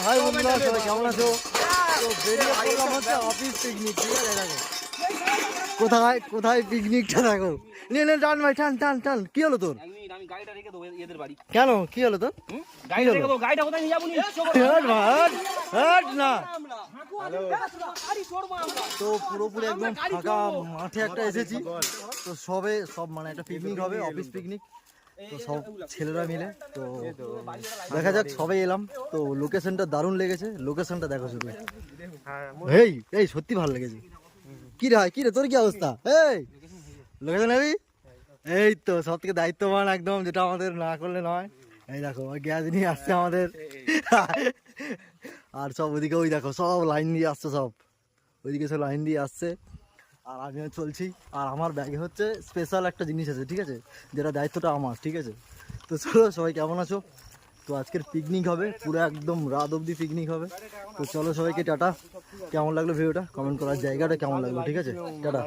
High বন্ধুরা, সবাই কেমন আছো? তো বেরিয়ে পড়লাম হচ্ছে অফিস পিকনিক, ঠিক আছে? দেখো কোথায় কোথায় পিকনিকটা, দেখো। নিয়ে নে, টান ভাই, টান টান টান। কি হলো তোর? আমি গাড়িটা রেখে দেবো এদের বাড়ি। কেন, কি হলো তোর? গাড়িটা রেখে দেবো, গাড়িটা কোথায় নিয়ে যাবো? না, তো পুরোপুরি একদম ফাঁকা মাঠে একটা এসেছি। তো সব মানে একটা পিকনিক হবে, অফিস পিকনিক। তো সব ছেলেরা মিলে, তো দেখা যাক, সবাই এলাম। তো লোকেশনটা দারুণ লেগেছে, লোকেশনটা দেখো শুধু। এই এই সত্যি ভালো লেগেছে। কি রে ভাই, কি রে তোর কি অবস্থা? এই লোকেশন নেবি? এই তো সব থেকে দায়িত্ববান একদম, যেটা আমাদের না করলে নয়। এই দেখো গ্যাস নিয়ে আসছে আমাদের। আর সব ওইদিকে, ওই দেখো সব লাইন দিয়ে আসছে, সব ওইদিকে সব লাইন দিয়ে আসছে। আর আমিও চলছি। আর আমার ব্যাগে হচ্ছে স্পেশাল একটা জিনিস আছে, ঠিক আছে, যেটা দায়িত্বটা আমার, ঠিক আছে। তো চলো, সবাই কেমন আছো? তো আজকের পিকনিক হবে, পুরো একদম রাত অবধি পিকনিক হবে। তো চলো সবাইকে টাটা। কেমন লাগলো ভিডিওটা কমেন্ট করার, জায়গাটা কেমন লাগলো, ঠিক আছে? টাটা।